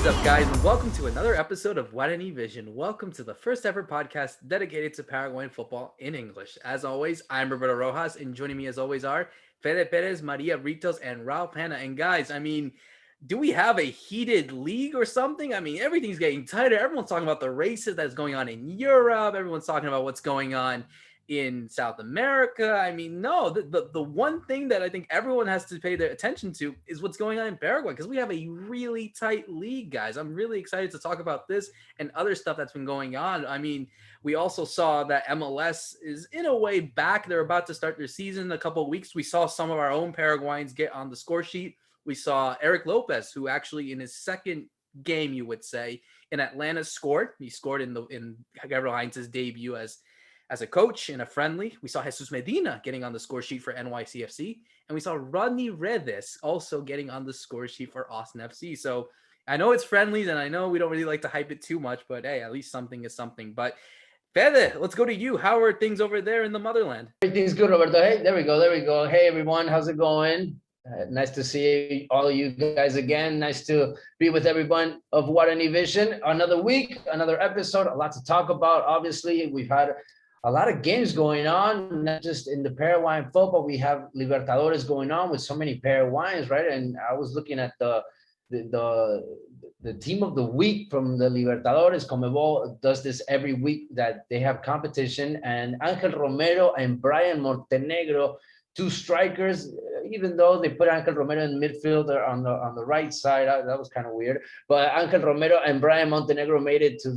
is up, guys, and welcome to another episode of Guarani Vision. Welcome to the first ever podcast dedicated to Paraguayan football in English. As always, I'm Roberto Rojas, and joining me as always are Federico Perez, Maria Britos, and Raul Pana. And guys, do we have a heated league or something? Everything's getting tighter. Everyone's talking about the races that's going on in Europe. Everyone's talking about what's going on in South America. No, the one thing that I think everyone has to pay their attention to is what's going on in Paraguay, because we have a really tight league, guys. I'm really excited to talk about this and other stuff that's been going on. We also saw that MLS is in a way back. They're about to start their season in a couple of weeks. We saw some of our own Paraguayans get on the score sheet. We saw Eric Lopez, who actually in his second game, you would say, in Atlanta scored. He scored in Gabriel Heinz's debut as a coach in a friendly. We saw Jesus Medina getting on the score sheet for NYCFC. And we saw Rodney Redes also getting on the score sheet for Austin FC. So I know it's friendlies, and I know we don't really like to hype it too much, but hey, at least something is something. But Fede, let's go to you. How are things over there in the motherland? Everything's good, Roberto. Hey, there we go. Hey, everyone. How's it going? Nice to see all of you guys again. Nice to be with everyone of Guarani Vision. Another week, another episode, a lot to talk about. Obviously, we've had a lot of games going on, not just in the Paraguayan football. We have Libertadores going on with so many Paraguayans, right? And I was looking at the team of the week from the Libertadores. Conmebol does this every week that they have competition, and Angel Romero and Brian Montenegro, two strikers, even though they put Angel Romero in midfield or on the right side. That was kind of weird. But Angel Romero and Brian Montenegro made it to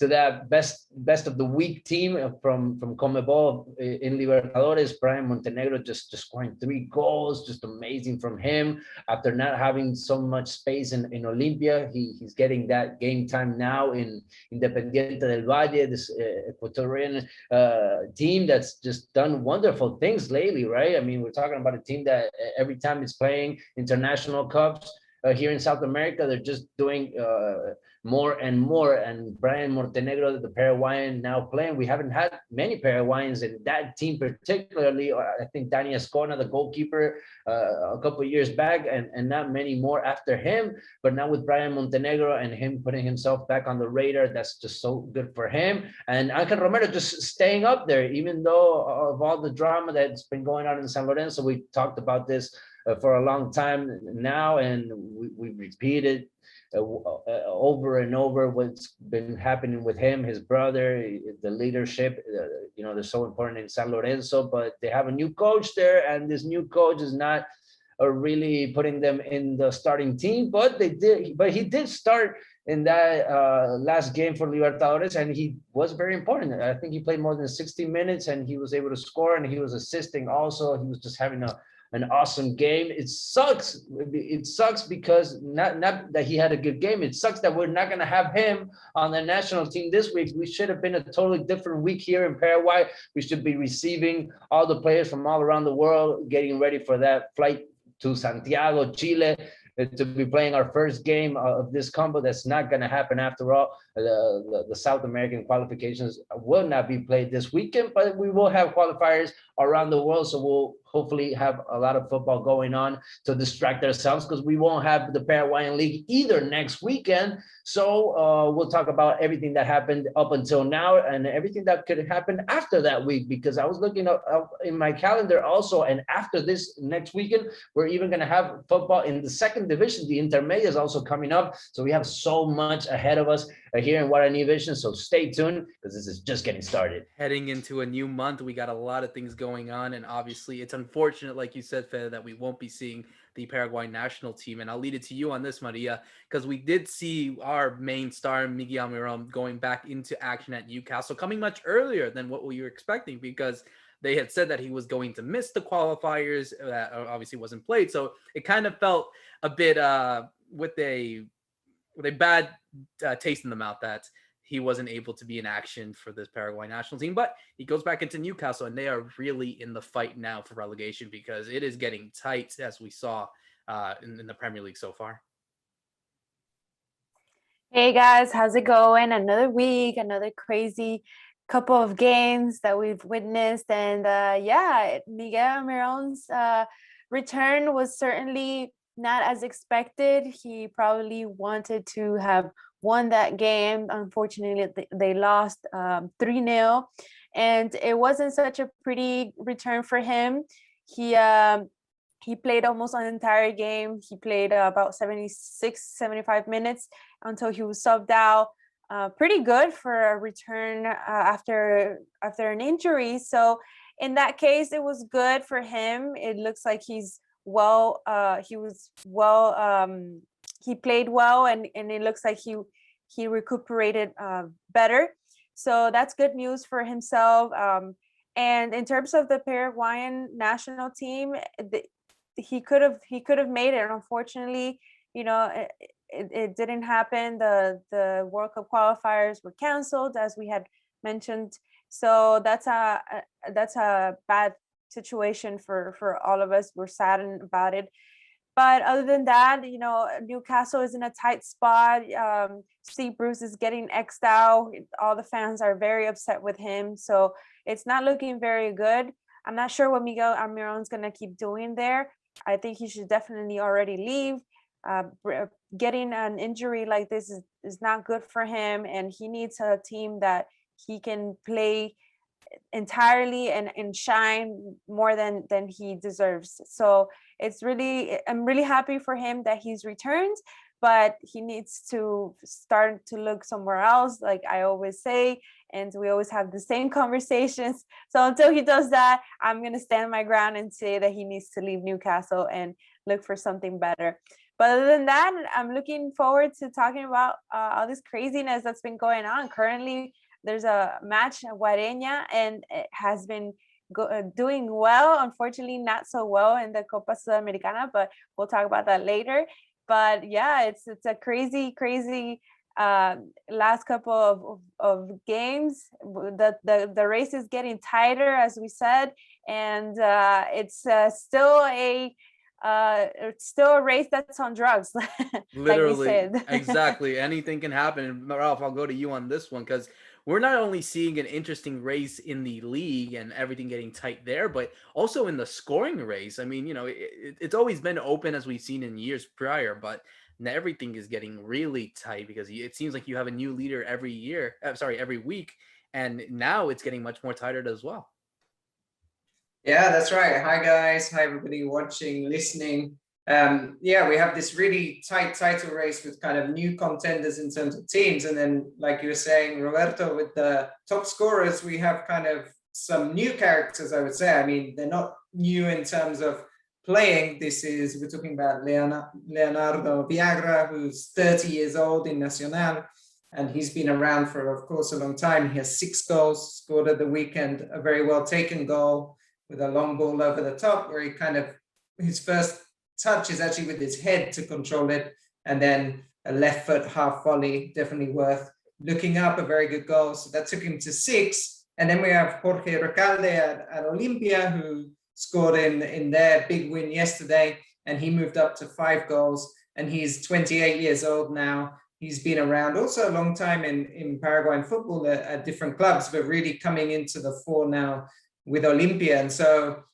that best of the week team from Conmebol in Libertadores. Brian Montenegro just scoring 3 goals, just amazing from him. After not having so much space in Olimpia, he's getting that game time now in Independiente del Valle, this Ecuadorian team that's just done wonderful things lately, right? We're talking about a team that every time it's playing international cups here in South America, they're just doing more and more. And Brian Montenegro, the Paraguayan, now playing. We haven't had many Paraguayans in that team, particularly. I think Dani Escona, the goalkeeper, a couple of years back, and not many more after him. But now with Brian Montenegro and him putting himself back on the radar, that's just so good for him. And Angel Romero just staying up there, even though of all the drama that's been going on in San Lorenzo. We talked about this for a long time now, and we repeated over and over what's been happening with him, his brother, the leadership. They're so important in San Lorenzo, but they have a new coach there, and this new coach is not really putting them in the starting team, but he did start in that last game for Libertadores, and he was very important. I think he played more than 60 minutes, and he was able to score, and he was assisting also. He was just having an awesome game. It sucks because not that he had a good game. It sucks that we're not going to have him on the national team this week. We should have been a totally different week here in Paraguay. We should be receiving all the players from all around the world, getting ready for that flight to Santiago, Chile, to be playing our first game of this combo. That's not going to happen after all. The South American qualifications will not be played this weekend, but we will have qualifiers around the world, so we'll hopefully have a lot of football going on to distract ourselves, because we won't have the Paraguayan League either next weekend. So we'll talk about everything that happened up until now and everything that could happen after that week, because I was looking up in my calendar also, and after this next weekend, we're even going to have football in the second division. The Intermedia is also coming up, so we have so much ahead of us here in Guarani Vision, so stay tuned, because this is just getting started. Heading into a new month, we got a lot of things going on, and obviously it's unfortunate, like you said, Fede, that we won't be seeing the Paraguayan national team. And I'll lead it to you on this, Maria, because we did see our main star, Miguel Almiron, going back into action at Newcastle, coming much earlier than what we were expecting, because they had said that he was going to miss the qualifiers that obviously wasn't played. So it kind of felt a bit with a bad taste in the mouth that he wasn't able to be in action for this Paraguay national team. But he goes back into Newcastle, and they are really in the fight now for relegation, because it is getting tight, as we saw in the Premier League so far. Hey guys, how's it going? Another week, another crazy couple of games that we've witnessed. And Miguel Almiron's return was certainly not as expected. He probably wanted to have won that game. Unfortunately, they lost 3-0, and it wasn't such a pretty return for him. He played almost an entire game. He played about 75 minutes until he was subbed out. Pretty good for a return after an injury. So in that case, it was good for him. It looks like he's well. He was well. He played well, and it looks like he recuperated better. So that's good news for himself. And in terms of the Paraguayan national team, he could have made it. Unfortunately, it didn't happen. The World Cup qualifiers were canceled, as we had mentioned. So that's a bad situation for all of us. We're saddened about it. But other than that, Newcastle is in a tight spot. Steve Bruce is getting X'd out. All the fans are very upset with him. So it's not looking very good. I'm not sure what Miguel Almiron's going to keep doing there. I think he should definitely already leave. Getting an injury like this is not good for him, and he needs a team that he can play entirely and shine more than he deserves. So I'm really happy for him that he's returned, but he needs to start to look somewhere else, like I always say, and we always have the same conversations. So until he does that, I'm going to stand my ground and say that he needs to leave Newcastle and look for something better. But other than that, I'm looking forward to talking about all this craziness that's been going on. Currently, there's a match at Guarani, and it has been doing well. Unfortunately, not so well in the Copa Sudamericana, but we'll talk about that later. But yeah, it's a crazy last couple of games. The race is getting tighter, as we said, and it's still a race that's on drugs. Literally, like we said. exactly. Anything can happen. And Ralph, I'll go to you on this one, because we're not only seeing an interesting race in the league and everything getting tight there, but also in the scoring race. I mean, it's always been open, as we've seen in years prior, but now everything is getting really tight because it seems like you have a new leader every week, and now it's getting much more tighter as well. Yeah, that's right. Hi guys, hi everybody watching, listening. We have this really tight title race with kind of new contenders in terms of teams, and then, like you were saying, Roberto, with the top scorers, we have kind of some new characters, I would say. I mean, they're not new in terms of playing. We're talking about Leonardo Viagra, who's 30 years old in Nacional, and he's been around for, of course, a long time. He has 6 goals, scored at the weekend, a very well taken goal with a long ball over the top, where his first touch is actually with his head to control it, and then a left foot half volley, definitely worth looking up, a very good goal. So that took him to 6. And then we have Jorge Recalde at Olimpia, who scored in their big win yesterday, and he moved up to 5 goals, and he's 28 years old now. He's been around also a long time in Paraguayan football at different clubs, but really coming into the fore now with Olimpia. And so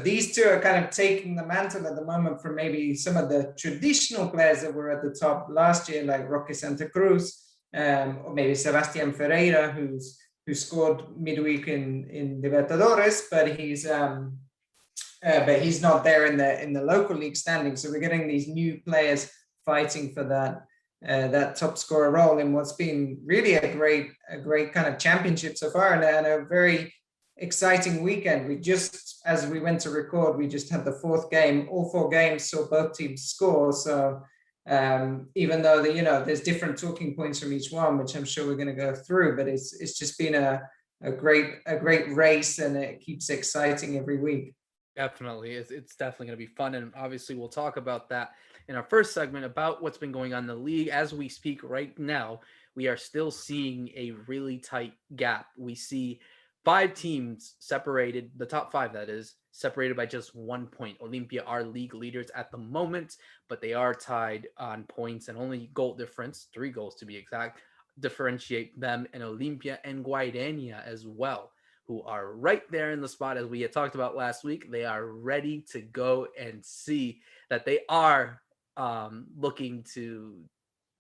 these two are kind of taking the mantle at the moment from maybe some of the traditional players that were at the top last year, like Roque Santa Cruz, or maybe Sebastian Ferreira, who scored midweek in Libertadores, but he's not there in the local league standing. So we're getting these new players fighting for that top scorer role in what's been really a great kind of championship so far, and a very exciting weekend. As we went to record, we just had the 4th game. All 4 games saw both teams score. So even though there's different talking points from each one, which I'm sure we're going to go through, but it's just been a great race, and it keeps exciting every week. Definitely. It's definitely going to be fun. And obviously we'll talk about that in our first segment about what's been going on in the league. As we speak right now, we are still seeing a really tight gap. We see 5 teams separated, the top 5 that is, separated by just 1 point. Olimpia are league leaders at the moment, but they are tied on points, and only goal difference, 3 goals to be exact, differentiate them and Olimpia and Guarani as well, who are right there in the spot. As we had talked about last week, they are ready to go and see that they are looking to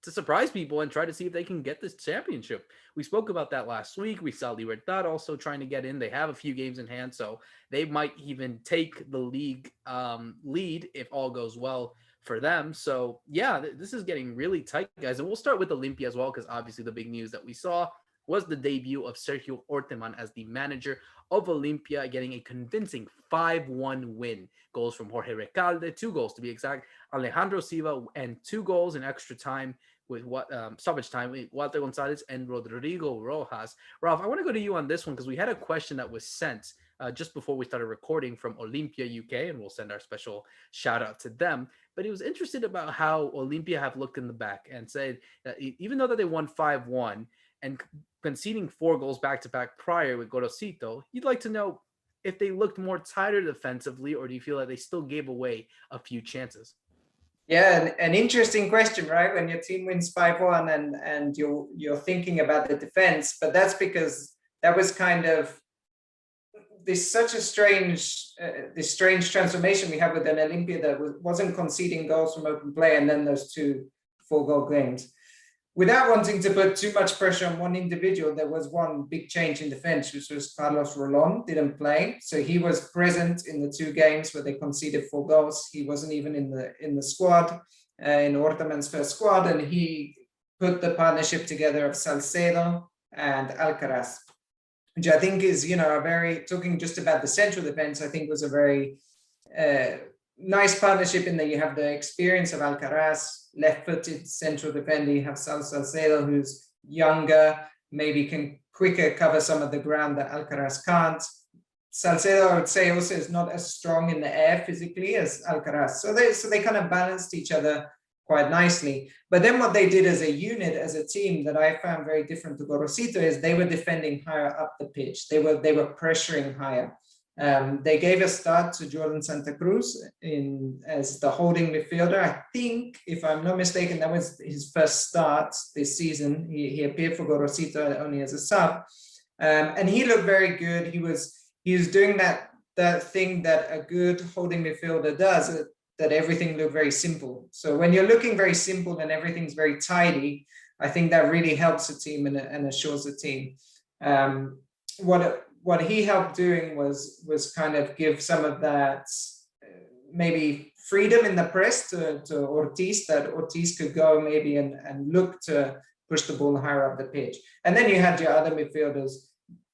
surprise people and try to see if they can get this championship. We spoke about that last week. We saw Libertad also trying to get in. They have a few games in hand, so they might even take the league lead if all goes well for them. So yeah, this is getting really tight, guys. And we'll start with Olimpia as well, because obviously the big news that we saw was the debut of Sergio Orteman as the manager of Olimpia, getting a convincing 5-1 win. Goals from Jorge Recalde, 2 goals to be exact, Alejandro Silva, and 2 goals in extra time with stoppage time with Walter Gonzalez and Rodrigo Rojas. Ralph, I want to go to you on this one because we had a question that was sent just before we started recording from Olimpia UK, and we'll send our special shout out to them. But he was interested about how Olimpia have looked in the back and said that even though that they won 5-1 and conceding 4 goals back-to-back prior with Gorosito, you'd like to know if they looked more tighter defensively, or do you feel like they still gave away a few chances? Yeah, an interesting question, right? When your team wins 5-1 and you're thinking about the defense, but that's because that was kind of this strange transformation we have with an Olimpia that wasn't conceding goals from open play, and then those 2 4-goal games. Without wanting to put too much pressure on one individual, there was one big change in defense, which was Carlos Rolón didn't play. So he was present in the 2 games where they conceded 4 goals. He wasn't even in the squad, in Orteman's first squad, and he put the partnership together of Salcedo and Alcaraz, which I think is, talking just about the central defense, I think was a very nice partnership in that you have the experience of Alcaraz, left-footed central defender. You have Salcedo, who's younger, maybe can quicker cover some of the ground that Alcaraz can't. Salcedo, I would say, also is not as strong in the air physically as Alcaraz. So they kind of balanced each other quite nicely. But then what they did as a unit, as a team, that I found very different to Gorosito, is they were defending higher up the pitch. They were pressuring higher. They gave a start to Jordan Santa Cruz as the holding midfielder. I think, if I'm not mistaken, that was his first start this season. He appeared for Gorosito only as a sub, and he looked very good. He was doing that thing that a good holding midfielder does, that everything looked very simple. So when you're looking very simple and everything's very tidy, I think that really helps a team and assures a team. What he helped doing was kind of give some of that maybe freedom in the press to Ortiz, that Ortiz could go maybe and look to push the ball higher up the pitch. And then you had your other midfielders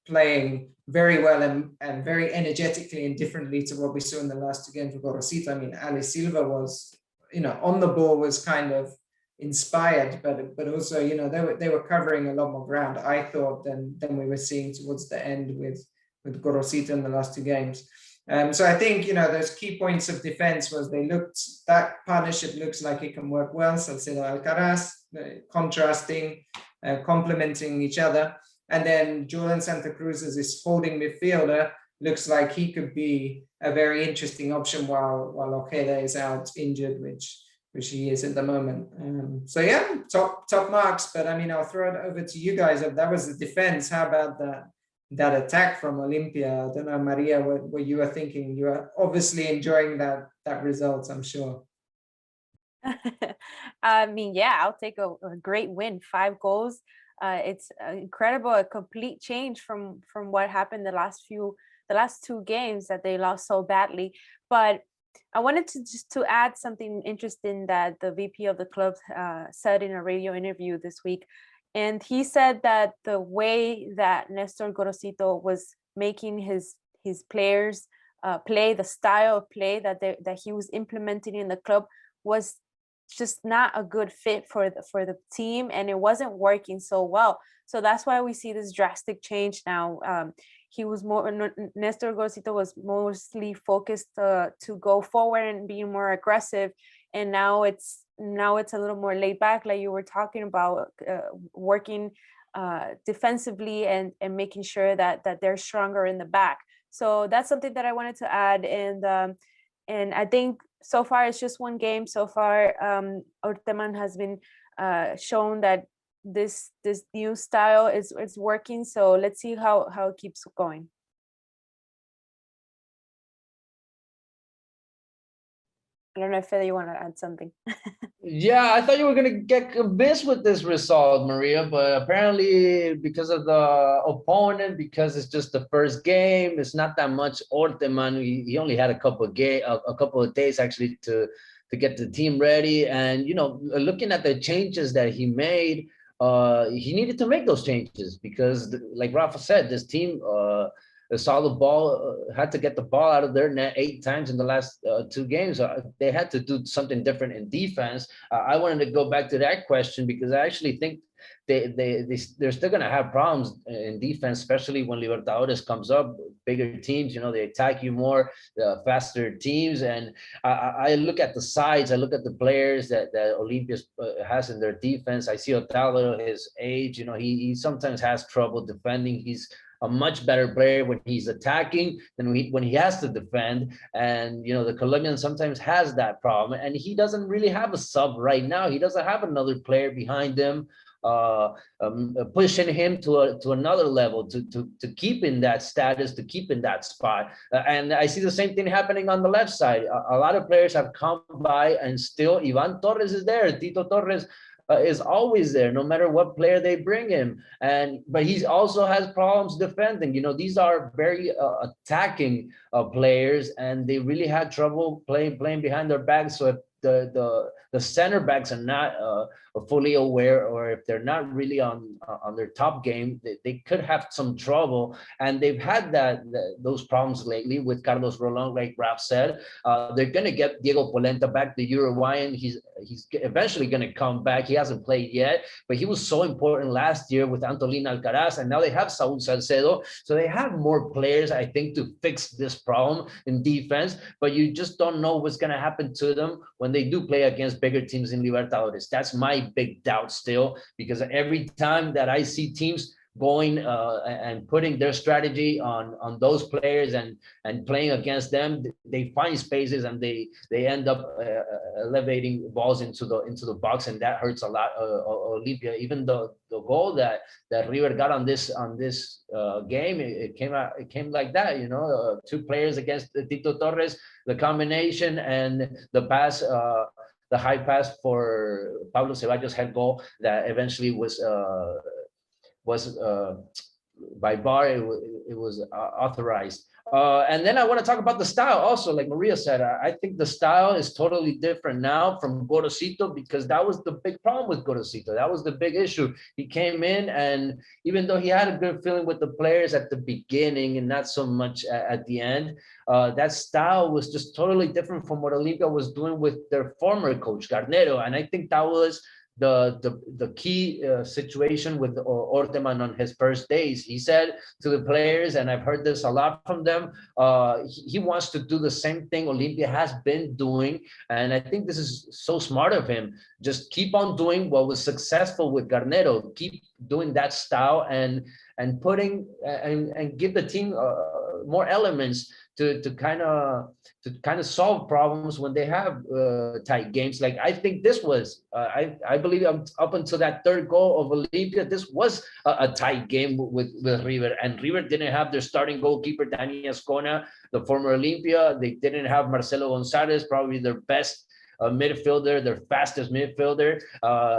playing very well and very energetically and differently to what we saw in the last 2 games with Gorosito. I mean, Ali Silva was, on the ball was kind of inspired, but also, they were covering a lot more ground, I thought, than we were seeing towards the end with Gorosito in the last 2 games. So I think, those key points of defense was that partnership looks like it can work well. Salcedo Alcaraz, contrasting, complementing each other. And then Jordan Santa Cruz as this holding midfielder looks like he could be a very interesting option while Ojeda is out injured, which he is at the moment. So yeah, top marks. But I mean, I'll throw it over to you guys. If that was the defense, how about that attack from Olimpia? I don't know, Maria, what you were thinking. You are obviously enjoying that result, I'm sure. I mean, yeah, I'll take a great win. 5 goals. It's incredible, a complete change from what happened the last 2 games that they lost so badly. But I wanted to add something interesting that the VP of the club said in a radio interview this week. And he said that the way that Nestor Gorosito was making his players play, the style of play that he was implementing in the club, was just not a good fit for the team, and it wasn't working so well. So that's why we see this drastic change now. Nestor Gorosito was mostly focused to go forward and being more aggressive, and now it's a little more laid back, like you were talking about, working defensively and making sure that they're stronger in the back. So that's something that I wanted to add. And I think so far it's just 1 game so far. Orteman has been shown that this new style is working. So let's see how it keeps going. I don't know if you want to add something. Yeah, I thought you were going to get convinced with this result, Maria, but apparently because of the opponent, because it's just the first game, it's not that much. Orteman, he only had a couple of days actually to get the team ready. And, looking at the changes that he made, he needed to make those changes because, like Rafa said, this team saw the ball, had to get the ball out of their net 8 times in the last 2 games. They had to do something different in defense. I wanted to go back to that question because I actually think they're still going to have problems in defense, especially when Libertadores comes up. Bigger teams, they attack you more, faster teams. And I look at the sides, I look at the players that Olimpia has in their defense. I see Otalo, his age, he sometimes has trouble defending. He's a much better player when he's attacking than when he has to defend. And, the Colombian sometimes has that problem. And he doesn't really have a sub right now. He doesn't have another player behind him pushing him to another level, to keep in that status, to keep in that spot. And I see the same thing happening on the left side. A lot of players have come by and still Ivan Torres is there. Tito Torres is always there, no matter what player they bring him. But he also has problems defending. These are very attacking players, and they really had trouble playing behind their backs. So if the center backs are not fully aware, or if they're not really on their top game, they could have some trouble. And they've had those problems lately with Carlos Rolón, like Raf said. They're going to get Diego Polenta back, the Uruguayan. He's eventually going to come back. He hasn't played yet, but he was so important last year with Antolin Alcaraz, and now they have Saúl Salcedo. So they have more players, I think, to fix this problem in defense, but you just don't know what's going to happen to them when they do play against bigger teams in Libertadores. That's my big doubt still, because every time that I see teams going and putting their strategy on those players and playing against them, they find spaces and they end up elevating balls into the box, and that hurts a lot Olimpia. Even the goal that River got on this game, it came like that, 2 players against Tito Torres, the combination and the pass, the high pass for Pablo Ceballos' head goal that eventually was by VAR, it was authorized. And then I want to talk about the style also. Like Maria said, I think the style is totally different now from Gorosito, because that was the big problem with Gorosito. That was the big issue. He came in, and even though he had a good feeling with the players at the beginning and not so much at the end, that style was just totally different from what Olimpia was doing with their former coach, Garnero. And I think that was the key situation with Orteman on his first days. He said to the players, and I've heard this a lot from them, he wants to do the same thing Olimpia has been doing, and I think this is so smart of him. Just keep on doing what was successful with Garnero. Keep doing that style and putting and give the team more elements to kind of solve problems when they have tight games. Like I think this was, I believe up until that third goal of Olimpia, this was a tight game with River, and River didn't have their starting goalkeeper Dani Ascona, the former Olimpia. They didn't have Marcelo Gonzalez, probably their best midfielder, their fastest midfielder.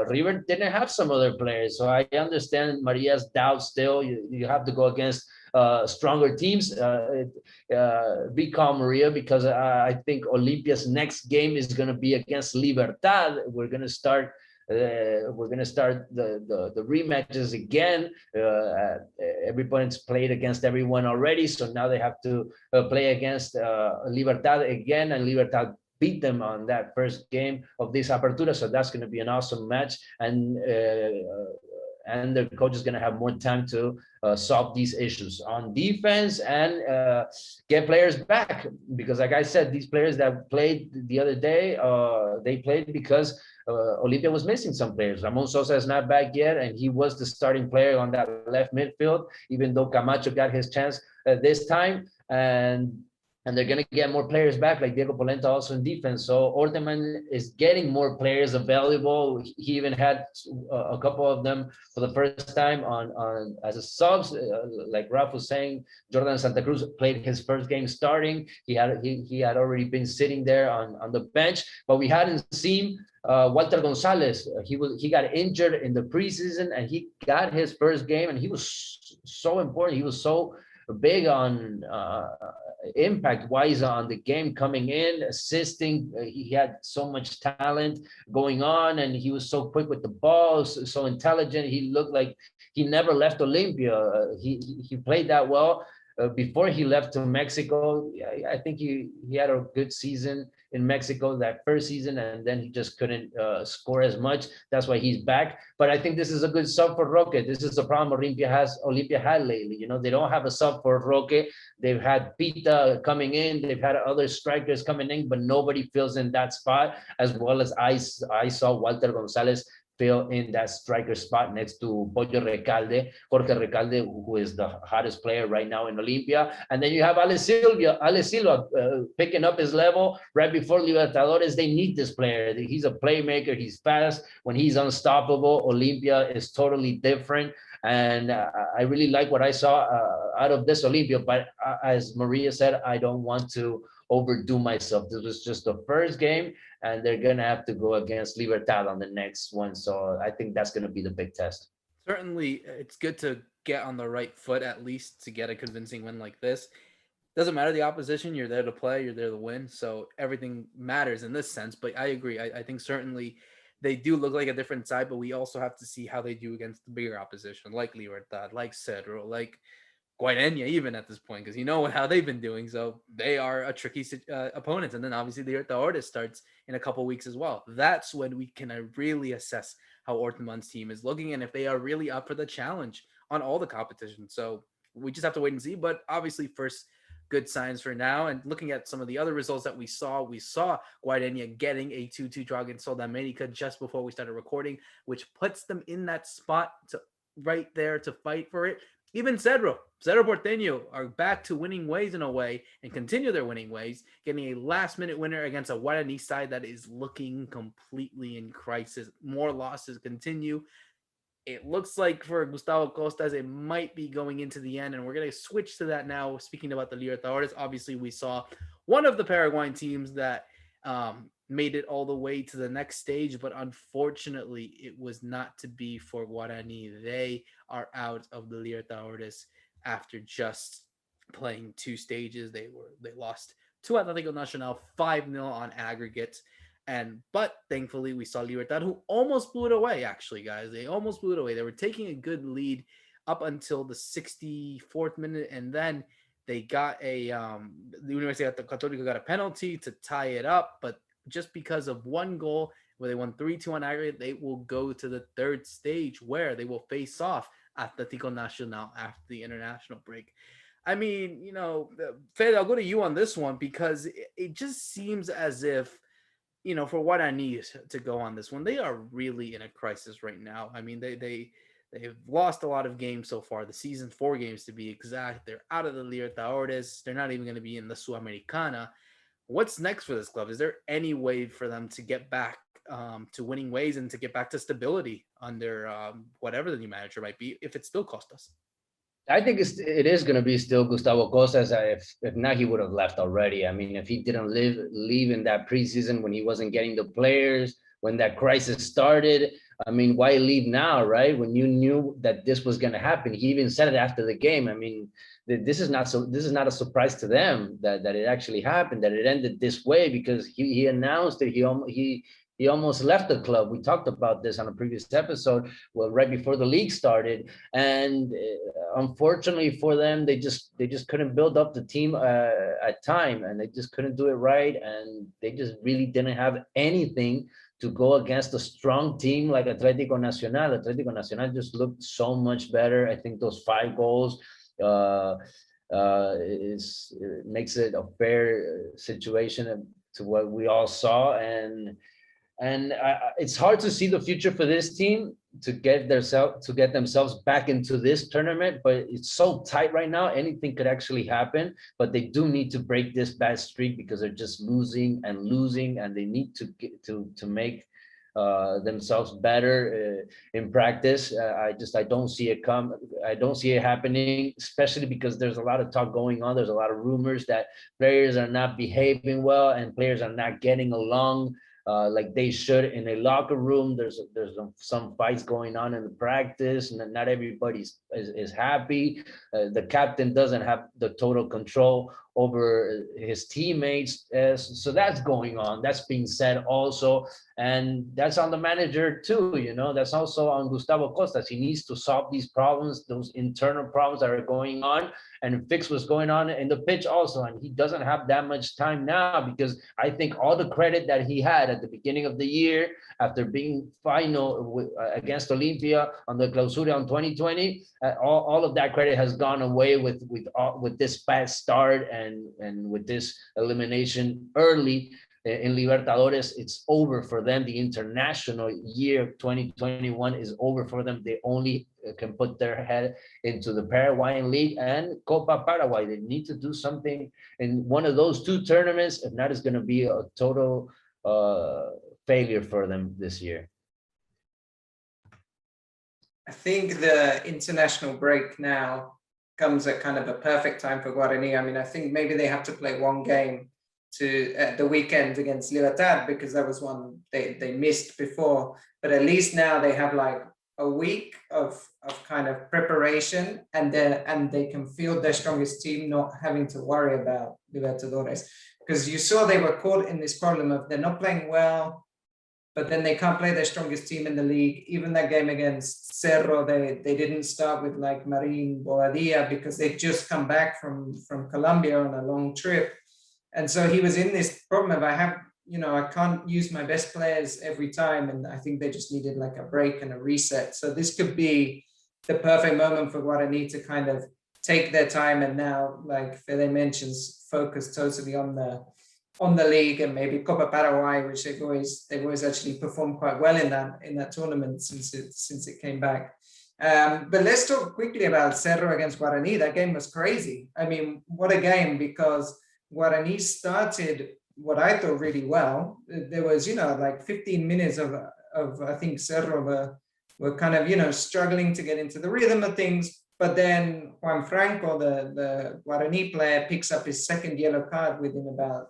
River didn't have some other players, so I understand Maria's doubt still. You have to go against stronger teams. Be calm, Maria, because I think Olimpia's next game is going to be against Libertad. We're going to start the rematches again. Everybody's played against everyone already, so now they have to play against Libertad again, and Libertad beat them on that first game of this Apertura. So that's going to be an awesome match, and the coach is going to have more time to solve these issues on defense and get players back. Because like I said, these players that played the other day, they played because Olimpia was missing some players. Ramon Sosa is not back yet, and he was the starting player on that left midfield, even though Camacho got his chance this time. and they're going to get more players back, like Diego Polenta also in defense. So Orteman is getting more players available. He even had a couple of them for the first time on as a subs. Like Ralph was saying, Jordan Santa Cruz played his first game starting. He had already been sitting there on the bench, but we hadn't seen Walter Gonzalez. He got injured in the preseason, and he got his first game, and he was so important. He was so big on impact wise on the game, coming in, assisting. He had so much talent going on, and he was so quick with the ball, so intelligent. He looked like he never left Olimpia. He played that well. Before he left to Mexico, I think he had a good season in Mexico that first season, and then he just couldn't score as much. That's why he's back. But I think this is a good sub for Roque. This is the problem Olimpia had lately. They don't have a sub for Roque. They've had Pita coming in. They've had other strikers coming in, but nobody fills in that spot, as well as I saw Walter Gonzalez fill in that striker spot next to Jorge Recalde, who is the hottest player right now in Olimpia. And then you have Ale Silva picking up his level right before Libertadores. They need this player. He's a playmaker. He's fast. When he's unstoppable, Olimpia is totally different. And I really like what I saw out of this Olimpia. But as Maria said, I don't want to overdo myself. This was just the first game, and they're going to have to go against Libertad on the next one. So I think that's going to be the big test. Certainly, it's good to get on the right foot, at least to get a convincing win like this. Doesn't matter the opposition. You're there to play. You're there to win. So everything matters in this sense. But I agree. I think certainly they do look like a different side, but we also have to see how they do against the bigger opposition, like Libertad, like Cerro, like Guarani even at this point, because how they've been doing. So they are a tricky opponent. And then obviously the Libertadores starts in a couple weeks as well. That's when we can really assess how Orteman's team is looking and if they are really up for the challenge on all the competition. So we just have to wait and see. But obviously first good signs for now. And looking at some of the other results that we saw Guarani getting a 2-2 draw against Sudamérica just before we started recording, which puts them in that spot to right there to fight for it. Even Cerro Porteño are back to winning ways in a way and continue their winning ways, getting a last-minute winner against a Guarani side that is looking completely in crisis. More losses continue. It looks like for Gustavo Costas, it might be going into the end, and we're going to switch to that now. Speaking about the Libertadores, obviously we saw one of the Paraguayan teams that made it all the way to the next stage, but unfortunately it was not to be for Guarani. They are out of the Libertadores after just playing two stages. They lost to Atlético Nacional 5-0 on aggregate. But thankfully we saw Libertad, who almost blew it away, actually, guys. They almost blew it away. They were taking a good lead up until the 64th minute, and then they got the Universidad Católica got a penalty to tie it up, but just because of one goal where they won 3-2 on aggregate, they will go to the third stage where they will face off Atlético Nacional after the international break. I mean, Fede, I'll go to you on this one because it just seems as if, for Guarani to go on this one, they are really in a crisis right now. I mean, they've lost a lot of games so far. The season, 4 games to be exact. They're out of the Libertadores. They're not even going to be in the Sudamericana. What's next for this club? Is there any way for them to get back to winning ways and to get back to stability under whatever the new manager might be, if it still cost us? I think it is going to be still Gustavo Costas. If not, he would have left already. I mean, if he didn't leave in that preseason when he wasn't getting the players, when that crisis started, I mean, why leave now, right? When you knew that this was going to happen. He even said it after the game. I mean, this is not a surprise to them that it actually happened, that it ended this way, because he announced it. He almost left the club. We talked about this on a previous episode, well, right before the league started. And unfortunately for them, they just couldn't build up the team at time, and they just couldn't do it right. And they just really didn't have anything to go against a strong team like Atlético Nacional. Atlético Nacional just looked so much better. I think those 5 goals makes it a fair situation to what we all saw. And it's hard to see the future for this team get themselves back into this tournament, but it's so tight right now. Anything could actually happen, but they do need to break this bad streak because they're just losing, and they need to get to make themselves better in practice. I don't see it come. I don't see it happening, especially because there's a lot of talk going on. There's a lot of rumors that players are not behaving well and players are not getting along like they should in a locker room. There's some fights going on in the practice, and not everybody is happy. The captain doesn't have the total control over his teammates. So that's going on. That's being said also. And that's on the manager too, that's also on Gustavo Costas. He needs to solve these problems, those internal problems that are going on, and fix what's going on in the pitch also. And he doesn't have that much time now, because I think all the credit that he had at the beginning of the year, after being final against Olimpia on the Clausura in 2020, all of that credit has gone away with this bad start and with this elimination early in Libertadores. It's over for them. The international year 2021 is over for them. They only can put their head into the Paraguayan League and Copa Paraguay. They need to do something in one of those two tournaments. If not, it's going to be a total failure for them this year. I think the international break now comes at kind of a perfect time for Guarani. I mean, I think maybe they have to play one game at the weekend against Libertad, because that was one they missed before. But at least now they have like a week of kind of preparation, and they can field their strongest team, not having to worry about Libertadores. Because you saw they were caught in this problem of they're not playing well, but then they can't play their strongest team in the league. Even that game against Cerro, they didn't start with like Marin Boadilla, because they'd just come back from Colombia on a long trip. And so he was in this problem of I can't use my best players every time. And I think they just needed like a break and a reset. So this could be the perfect moment for Guarani to kind of take their time, and now, like Fede mentions, focus totally on the league and maybe Copa Paraguay, which they've always actually performed quite well in that tournament since it came back. But let's talk quickly about Cerro against Guarani. That game was crazy. I mean, what a game, because Guarani started what I thought really well. There was, like 15 minutes of I think Cerro were kind of, struggling to get into the rhythm of things. But then Juan Franco, the Guarani player, picks up his second yellow card within about,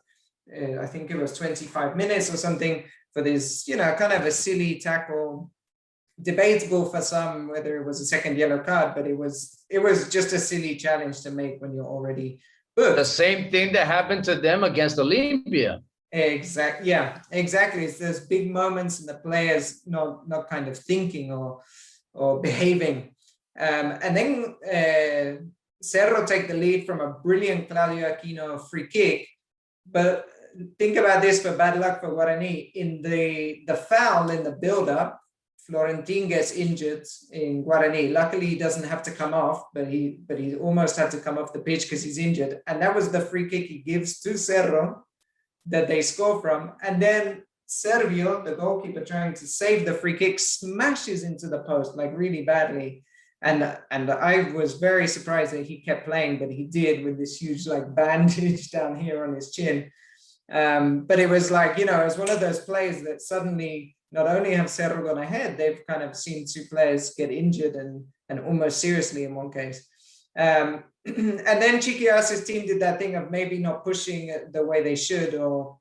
I think it was 25 minutes or something, for this, kind of a silly tackle. Debatable for some whether it was a second yellow card, but it was just a silly challenge to make when you're already booked. The same thing that happened to them against Olimpia. Exactly. Yeah, exactly. It's those big moments and the players not kind of thinking or behaving. And then Cerro take the lead from a brilliant Claudio Aquino free kick. But think about this, for bad luck for Guarani. In the foul in the build-up, Florentin gets injured in Guarani. Luckily, he doesn't have to come off, but he almost had to come off the pitch because he's injured. And that was the free kick he gives to Cerro that they score from. And then Servio, the goalkeeper, trying to save the free kick, smashes into the post like really badly. And I was very surprised that he kept playing, but he did, with this huge like bandage down here on his chin. But it was like, it was one of those plays that suddenly not only have Cerro gone ahead, they've kind of seen two players get injured and almost seriously in one case. And then Chiquias's team did that thing of maybe not pushing the way they should, or,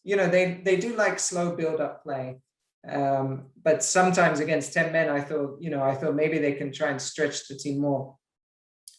they do like slow build-up play. But sometimes against 10 men, I thought maybe they can try and stretch the team more,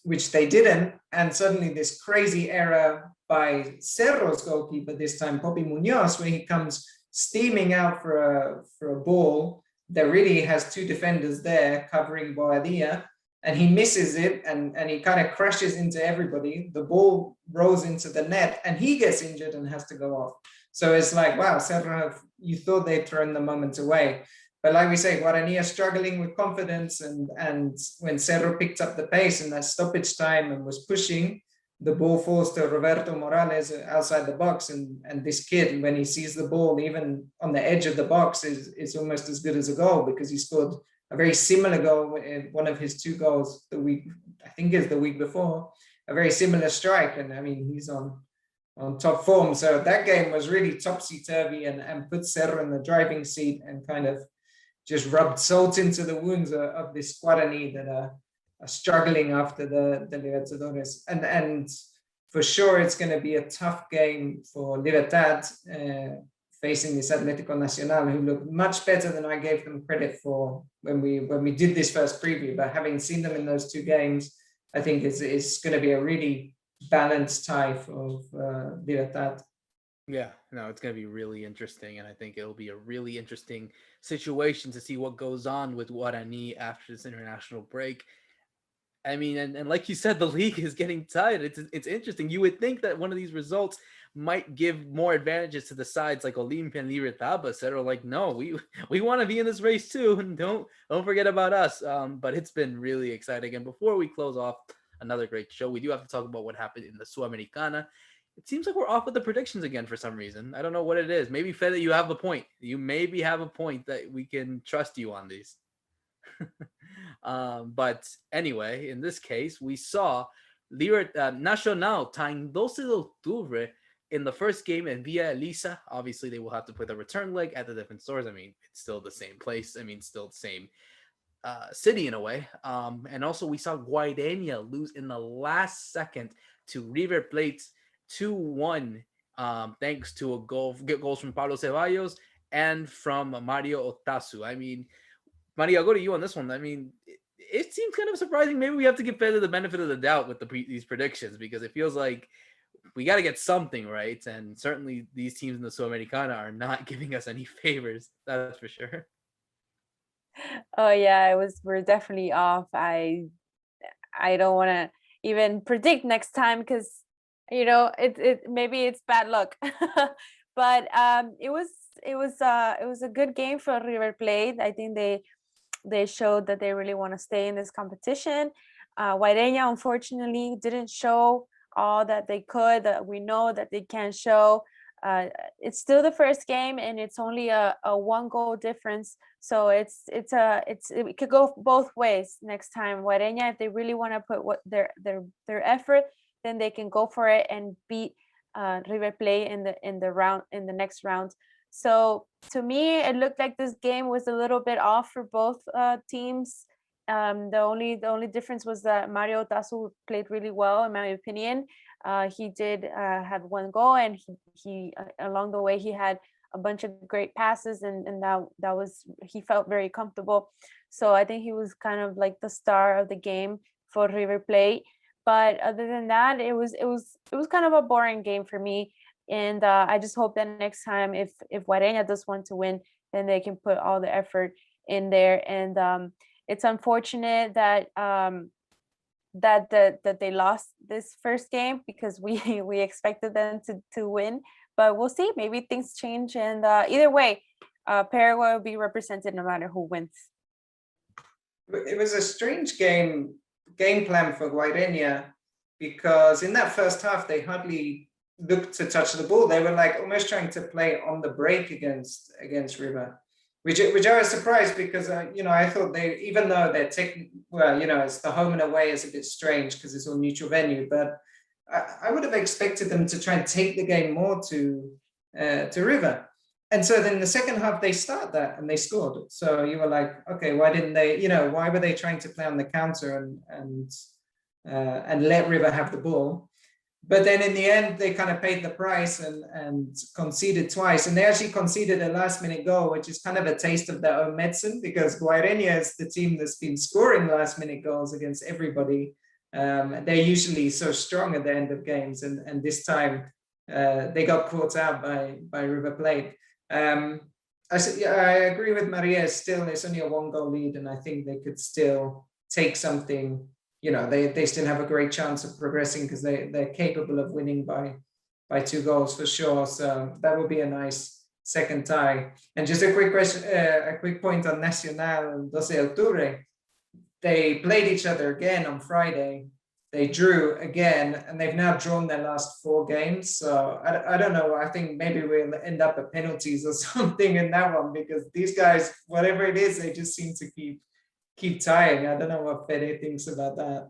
which they didn't. And suddenly this crazy error by Cerro's goalkeeper, this time Poppy Munoz, where he comes steaming out for a ball that really has two defenders there covering Boadilla, and he misses it, and he kind of crashes into everybody. The ball rolls into the net, and he gets injured and has to go off. So it's like, wow, Cerro, you thought they'd thrown the moment away. But like we say, Guarani are struggling with confidence, and when Cerro picked up the pace in that stoppage time and was pushing, the ball falls to Roberto Morales outside the box, and this kid, when he sees the ball, even on the edge of the box, is almost as good as a goal, because he scored a very similar goal in one of his 2 goals the week, I think is the week before, a very similar strike. And I mean, he's on top form. So that game was really topsy-turvy and put Cerro in the driving seat and kind of just rubbed salt into the wounds of this Guarani that are struggling after the Libertadores. And for sure, it's going to be a tough game for Libertad facing this Atlético Nacional, who look much better than I gave them credit for when we did this first preview. But having seen them in those 2 games, I think it's going to be a really balanced tie for Libertad. Yeah, no, it's going to be really interesting. And I think it'll be a really interesting situation to see what goes on with Guarani after this international break. I mean, and like you said, the league is getting tight. It's interesting. You would think that one of these results might give more advantages to the sides like Olimpia and Libertad, but Cerro like, no, we want to be in this race too, and don't forget about us. But it's been really exciting. And before we close off another great show, we do have to talk about what happened in the Sudamericana. It seems like we're off with the predictions again for some reason. I don't know what it is. Maybe Fede, you have a point. You maybe have a point that we can trust you on these. But anyway, in this case, we saw Nacional tying 12 de octubre in the first game in Villa Elisa. Obviously, they will have to play the return leg at the Defensores. I mean, it's still the same place. I mean, still the same city in a way. And also, we saw Guaireña lose in the last second to River Plate 2-1, thanks to goals from Pablo Ceballos and from Mario Otasu. I mean, Maria, I'll go to you on this one. I mean, it seems kind of surprising. Maybe we have to give Pedro the benefit of the doubt with these predictions, because it feels like we got to get something right. And certainly these teams in the Sudamericana are not giving us any favors. That's for sure. Oh yeah, we're definitely off. I don't want to even predict next time, because it maybe it's bad luck. But it was a good game for River Plate. I think they showed that they really want to stay in this competition. Guaireña, unfortunately, didn't show all that they could, that we know that they can show. It's still the first game, and it's only a 1-goal difference. So it could go both ways next time. Guaireña, if they really want to put their effort, then they can go for it and beat River Plate in the next round. So to me, it looked like this game was a little bit off for both teams. The only difference was that Mario Otasu played really well, in my opinion. He did have 1 goal, and he along the way he had a bunch of great passes, and that was, he felt very comfortable. So I think he was kind of like the star of the game for River Plate. But other than that, it was kind of a boring game for me. And I just hope that next time, if Guaireña does want to win, then they can put all the effort in there. And it's unfortunate that that they lost this first game, because we expected them to win. But we'll see. Maybe things change. And either way, Paraguay will be represented no matter who wins. It was a strange game plan for Guaireña, because in that first half they hardly looked to touch the ball. They were like almost trying to play on the break against River, which I was surprised, because I thought they, even though they're it's the home and away is a bit strange because it's all neutral venue, but I would have expected them to try and take the game more to River. And so then the second half they start that and they scored. So you were like, okay, why didn't they? Why were they trying to play on the counter and let River have the ball? But then in the end, they kind of paid the price and conceded twice. And they actually conceded a last-minute goal, which is kind of a taste of their own medicine, because Guaireña is the team that's been scoring last-minute goals against everybody. They're usually so strong at the end of games, and this time they got caught out by River Plate. I agree with Maria. Still, it's only a 1-goal lead, and I think they could still take something. They still have a great chance of progressing, because they're capable of winning by 2 goals for sure. So that would be a nice second tie. And just a quick question, a quick point on Nacional and 12 de octubre. They played each other again on Friday. They drew again, and they've now drawn their last 4 games. So I don't know. I think maybe we'll end up at penalties or something in that one, because these guys, whatever it is, they just seem to keep keep tying. I don't know what Fede thinks about that.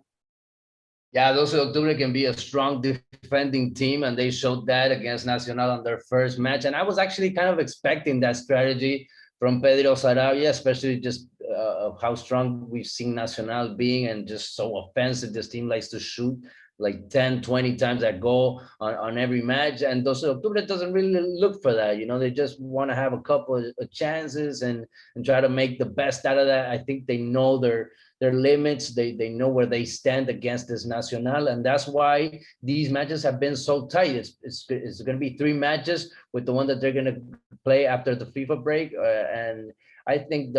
Yeah, those Octubre can be a strong defending team, and they showed that against Nacional on their first match. And I was actually kind of expecting that strategy from Pedro Sarabia, especially just of how strong we've seen Nacional being and just so offensive. This team likes to shoot like 10, 20 times that goal on every match. And those Octubre doesn't really look for that. You know, they just want to have a couple of chances and try to make the best out of that. I think they know their limits. They know where they stand against this Nacional, and that's why these matches have been so tight. It's going to be 3 matches with the one that they're going to play after the FIFA break, and I think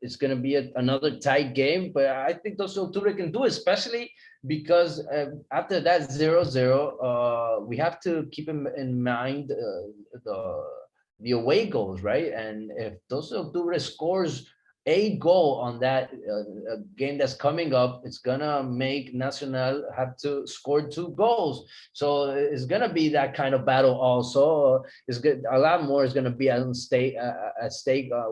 it's going to be another tight game. But I think those Octubre can do it, especially because after that 0-0, we have to keep in mind the away goals, right? And if those Octubre scores a goal on that game that's coming up, it's gonna make Nacional have to score 2 goals. So it's gonna be that kind of battle. Also, it's good. A lot more is gonna be at stake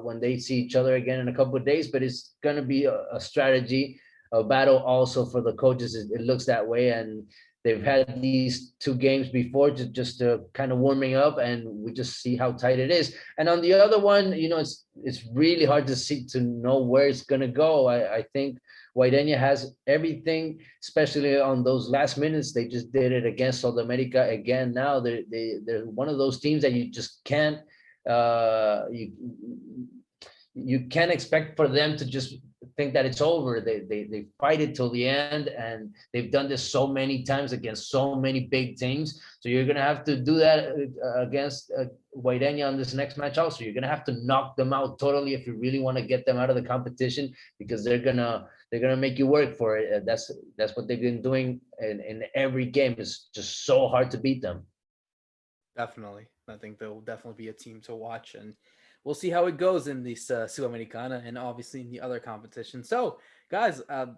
when they see each other again in a couple of days. But it's gonna be a strategy, a battle also for the coaches. It looks that way, and they've had these 2 games before just to kind of warming up, and we just see how tight it is. And on the other one, you know, it's really hard to know where it's gonna go. I think Guarani has everything, especially on those last minutes. They just did it against Sudamerica again. Now they're one of those teams that you just can't you can't expect for them to just think that it's over. They fight it till the end, and they've done this so many times against so many big teams. So you're gonna have to do that against Guarani on this next match. Also, you're gonna have to knock them out totally if you really want to get them out of the competition, because they're gonna make you work for it. That's what they've been doing in every game. It's just so hard to beat them. Definitely. I think they'll definitely be a team to watch, and we'll see how it goes in this Sudamericana and obviously in the other competitions. So, guys, I'd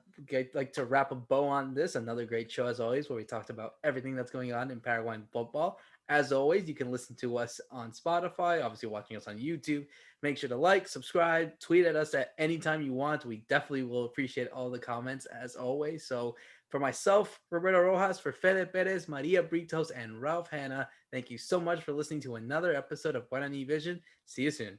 like to wrap a bow on this. Another great show, as always, where we talked about everything that's going on in Paraguayan football. As always, you can listen to us on Spotify, obviously watching us on YouTube. Make sure to like, subscribe, tweet at us at any time you want. We definitely will appreciate all the comments, as always. So, for myself, Roberto Rojas, for Fede Perez, Maria Britos, and Ralph Hanna, thank you so much for listening to another episode of Guarani Vision. See you soon.